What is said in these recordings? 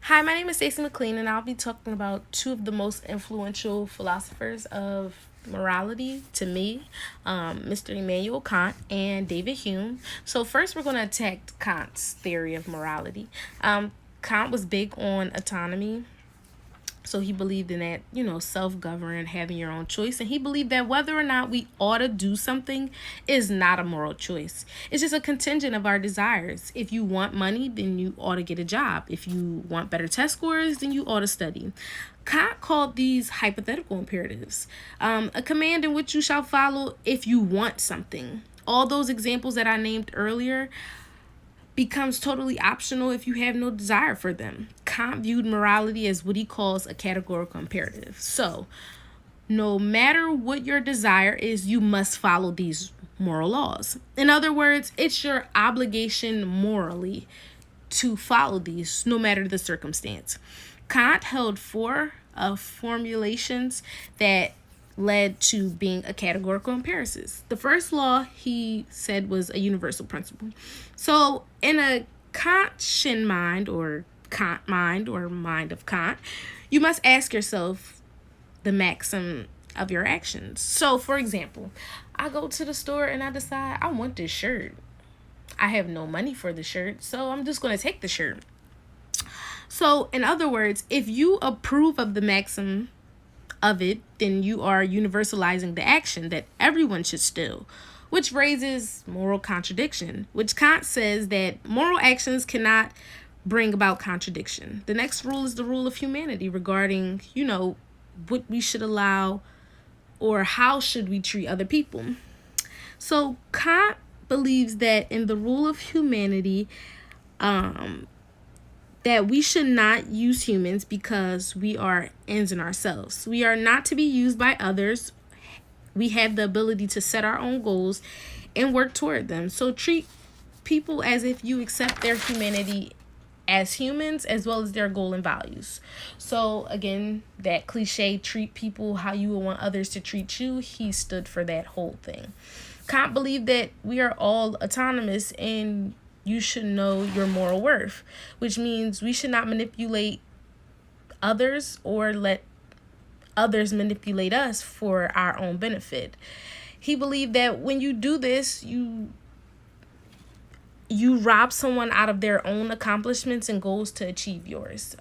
Hi, my name is Stacey McLean, and I'll be talking about two of the most influential philosophers of morality to me, Mr. Immanuel Kant and David Hume. So, first, we're going to attack Kant's theory of morality. Kant was big on autonomy, so he believed in that, self-govern, having your own choice. And he believed that whether or not we ought to do something is not a moral choice. It's just a contingent of our desires. If you want money, then you ought to get a job. If you want better test scores, then you ought to study. Kant called these hypothetical imperatives, a command in which you shall follow if you want something. All those examples that I named earlier becomes totally optional if you have no desire for them. Kant viewed morality as what he calls a categorical imperative. So, no matter what your desire is, you must follow these moral laws. In other words, it's your obligation morally to follow these no matter the circumstance. Kant held four formulations that led to being a categorical imperative. The first law he said was a universal principle. So in a Kantian mind or Kant mind or mind of Kant, you must ask yourself the maxim of your actions. So for example, I go to the store and I decide I want this shirt. I have no money for the shirt, so I'm just going to take the shirt. So, in other words, if you approve of the maxim of it, then you are universalizing the action that everyone should steal, which raises moral contradiction, which Kant says that moral actions cannot bring about contradiction. The next rule is the rule of humanity regarding, what we should allow or how should we treat other people. So Kant believes that in the rule of humanity, that we should not use humans because we are ends in ourselves. We are not to be used by others. We have the ability to set our own goals and work toward them. So treat people as if you accept their humanity as humans as well as their goal and values. So again, that cliche, treat people how you would want others to treat you, he stood for that whole thing. Kant believed that we are all autonomous and you should know your moral worth, which means we should not manipulate others or let others manipulate us for our own benefit. He believed that when you do this, you rob someone out of their own accomplishments and goals to achieve yours.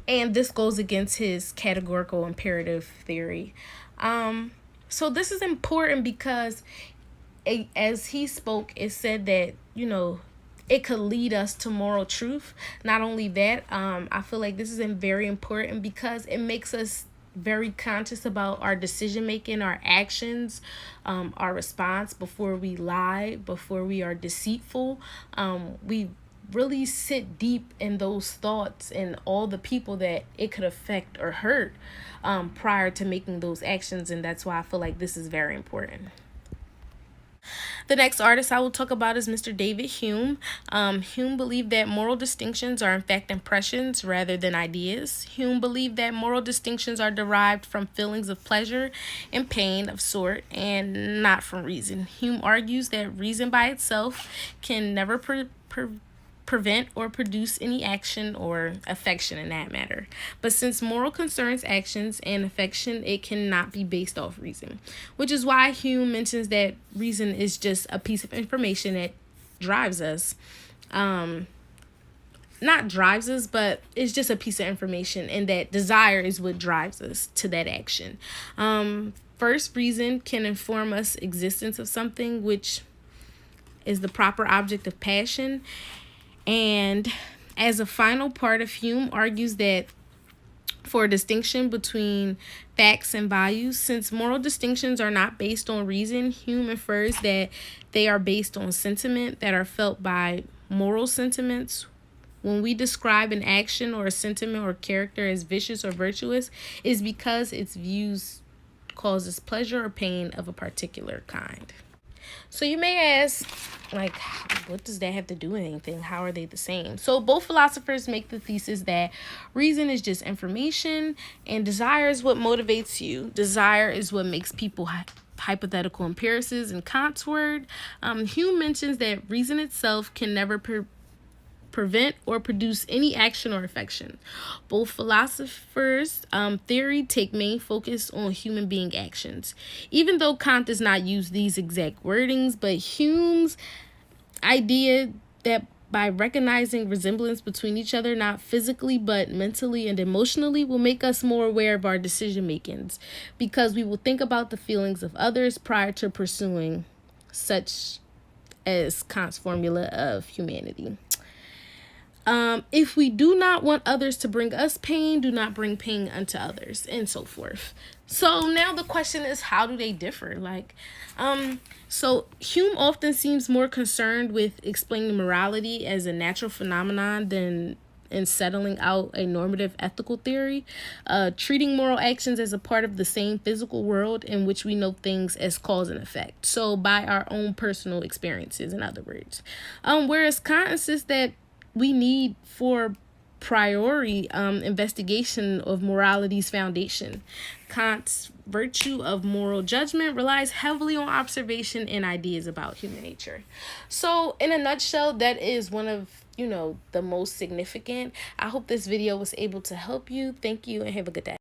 And this goes against his categorical imperative theory. So this is important because as he spoke, it said that, it could lead us to moral truth. Not only that, I feel like this is very important because it makes us very conscious about our decision making, our actions, our response before we lie, before we are deceitful. We really sit deep in those thoughts and all the people that it could affect or hurt prior to making those actions. And that's why I feel like this is very important. The next artist I will talk about is Mr. David Hume. Hume believed that moral distinctions are in fact impressions rather than ideas. Hume believed that moral distinctions are derived from feelings of pleasure and pain of sort and not from reason. Hume argues that reason by itself can never prevent or produce any action or affection in that matter. But since moral concerns actions and affection, it cannot be based off reason, which is why Hume mentions that reason is just a piece of information that drives us. Not drives us, but it's just a piece of information, and that desire is what drives us to that action. First, reason can inform us existence of something, which is the proper object of passion. And as a final part of Hume argues that for a distinction between facts and values, since moral distinctions are not based on reason, Hume infers that they are based on sentiment that are felt by moral sentiments. When we describe an action or a sentiment or character as vicious or virtuous, is because its views causes pleasure or pain of a particular kind. So you may ask, what does that have to do with anything? How are they the same? So both philosophers make the thesis that reason is just information and desire is what motivates you. Desire is what makes people hypothetical empiricists in Kant's word. Hume mentions that reason itself can never prevent, or produce any action or affection. Both philosophers' theory take main focus on human being actions. Even though Kant does not use these exact wordings, but Hume's idea that by recognizing resemblance between each other, not physically but mentally and emotionally, will make us more aware of our decision makings, because we will think about the feelings of others prior to pursuing, such as Kant's formula of humanity. If we do not want others to bring us pain, do not bring pain unto others, and so forth. So now the question is, how do they differ? So Hume often seems more concerned with explaining morality as a natural phenomenon than in settling out a normative ethical theory, treating moral actions as a part of the same physical world in which we know things as cause and effect. So by our own personal experiences, in other words. Whereas Kant insists that we need for priori investigation of morality's foundation. Kant's virtue of moral judgment relies heavily on observation and ideas about human nature. So in a nutshell, that is one of the most significant. I hope this video was able to help you. Thank you and have a good day.